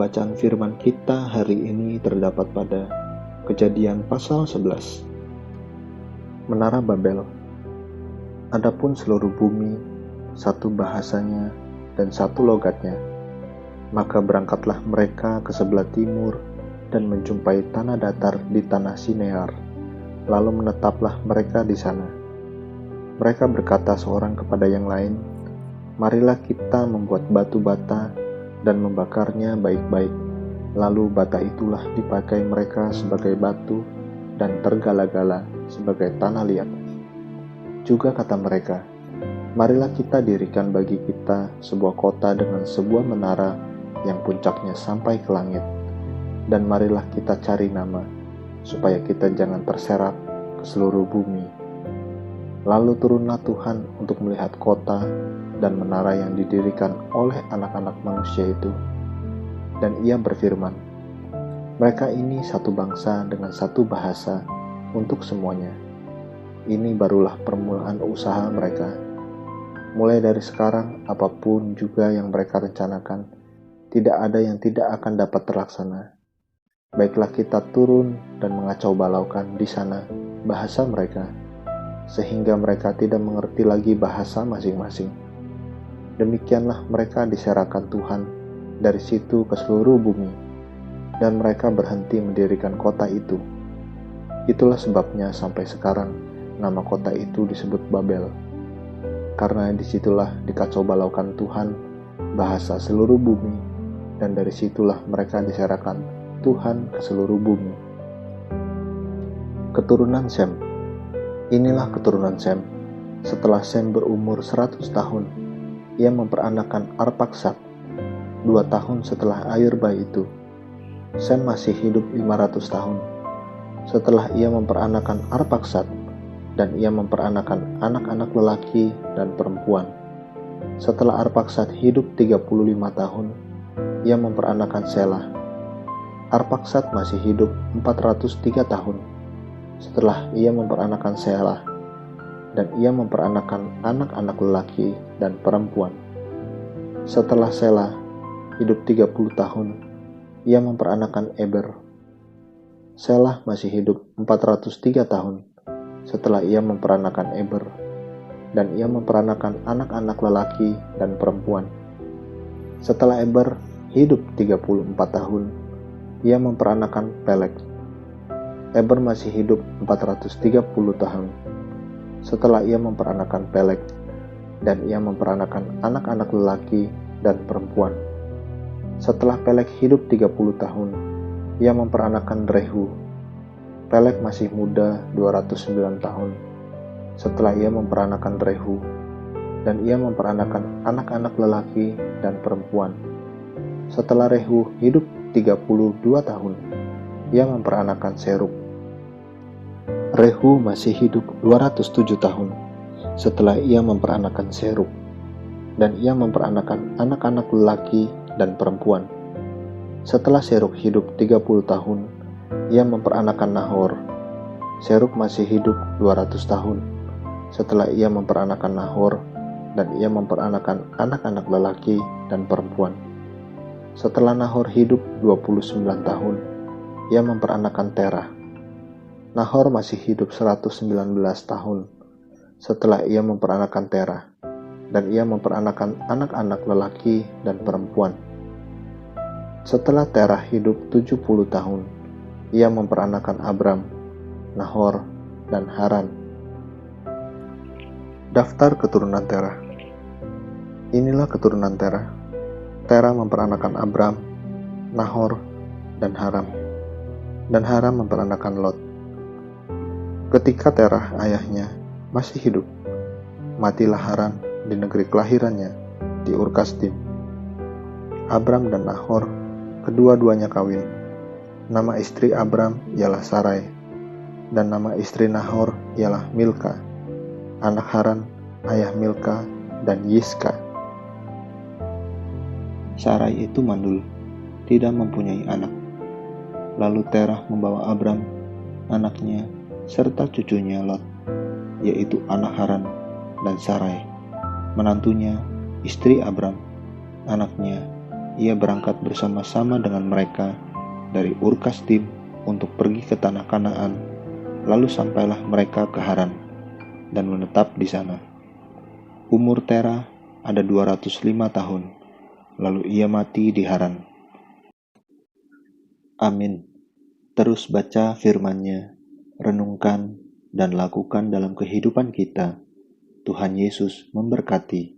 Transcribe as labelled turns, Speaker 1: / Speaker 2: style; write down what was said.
Speaker 1: Pembacaan firman kita hari ini terdapat pada Kejadian pasal 11. Menara Babel. Adapun seluruh bumi, satu bahasanya dan satu logatnya. Maka berangkatlah mereka ke sebelah timur dan menjumpai tanah datar di tanah Sinear. Lalu menetaplah mereka di sana. Mereka berkata seorang kepada yang lain, "Marilah kita membuat batu bata dan membakarnya baik-baik." Lalu bata itulah dipakai mereka sebagai batu dan tergala-gala sebagai tanah liat. Juga kata mereka, "Marilah kita dirikan bagi kita sebuah kota dengan sebuah menara yang puncaknya sampai ke langit. Dan marilah kita cari nama, supaya kita jangan terserak ke seluruh bumi." Lalu turunlah Tuhan untuk melihat kota dan menara yang didirikan oleh anak-anak manusia itu. Dan ia berfirman, "Mereka ini satu bangsa dengan satu bahasa untuk semuanya. Ini barulah permulaan usaha mereka. Mulai dari sekarang, apapun juga yang mereka rencanakan, tidak ada yang tidak akan dapat terlaksana. Baiklah kita turun dan mengacau balaukan di sana bahasa mereka, sehingga mereka tidak mengerti lagi bahasa masing-masing." Demikianlah mereka diserahkan Tuhan dari situ ke seluruh bumi, dan mereka berhenti mendirikan kota itu. Itulah sebabnya sampai sekarang nama kota itu disebut Babel, karena disitulah dikacau balaukan Tuhan bahasa seluruh bumi, dan dari situlah mereka diserahkan Tuhan ke seluruh bumi. Keturunan Sem. Inilah keturunan Sem. Setelah Sem berumur 100 tahun, ia memperanakan Arpaksad. 2 tahun setelah air bah itu, Sem masih hidup 500 tahun. Setelah ia memperanakan Arpaksad, dan ia memperanakan anak-anak lelaki dan perempuan. Setelah Arpaksad hidup 35 tahun, ia memperanakan Selah. Arpaksad masih hidup 403 tahun. Setelah ia memperanakan Selah, dan ia memperanakan anak-anak lelaki dan perempuan. Setelah Selah hidup 30 tahun, ia memperanakan Eber. Selah masih hidup 403 tahun setelah ia memperanakan Eber, dan ia memperanakan anak-anak lelaki dan perempuan. Setelah Eber hidup 34 tahun, ia memperanakan Peleg. Eber masih hidup 430 tahun setelah ia memperanakan Peleg, dan ia memperanakan anak-anak lelaki dan perempuan. Setelah Peleg hidup 30 tahun, ia memperanakan Rehu. Peleg masih muda 209 tahun setelah ia memperanakan Rehu, dan ia memperanakan anak-anak lelaki dan perempuan. Setelah Rehu hidup 32 tahun, ia memperanakan Serug. Rehu masih hidup 207 tahun setelah ia memperanakan Serug, dan ia memperanakan anak-anak lelaki dan perempuan. Setelah Serug hidup 30 tahun, ia memperanakan Nahor. Serug masih hidup 200 tahun setelah ia memperanakan Nahor, dan ia memperanakan anak-anak lelaki dan perempuan. Setelah Nahor hidup 29 tahun, ia memperanakan Terah. Nahor masih hidup 119 tahun setelah ia memperanakan Terah, dan ia memperanakan anak-anak lelaki dan perempuan. Setelah Terah hidup 70 tahun, ia memperanakan Abram, Nahor, dan Haran. Daftar keturunan Terah. Inilah keturunan Terah. Terah memperanakan Abram, Nahor, dan Haram. Dan Haram memperanakan Lot. Ketika Terah ayahnya masih hidup, matilah Haran di negeri kelahirannya di Ur-Kasdim. Abram dan Nahor kedua-duanya kawin. Nama istri Abram ialah Sarai, dan nama istri Nahor ialah Milka. Anak Haran, ayah Milka dan Yiska. Sarai itu mandul, tidak mempunyai anak. Lalu Terah membawa Abram, anaknya, serta cucunya Lot, yaitu anak Haran, dan Sarai, menantunya, istri Abram, anaknya, ia berangkat bersama-sama dengan mereka dari Ur-Kasdim untuk pergi ke tanah Kanaan. Lalu sampailah mereka ke Haran dan menetap di sana. Umur Tera ada 205 tahun, lalu ia mati di Haran. Amin. Terus baca firman-Nya, renungkan dan lakukan dalam kehidupan kita. Tuhan Yesus memberkati.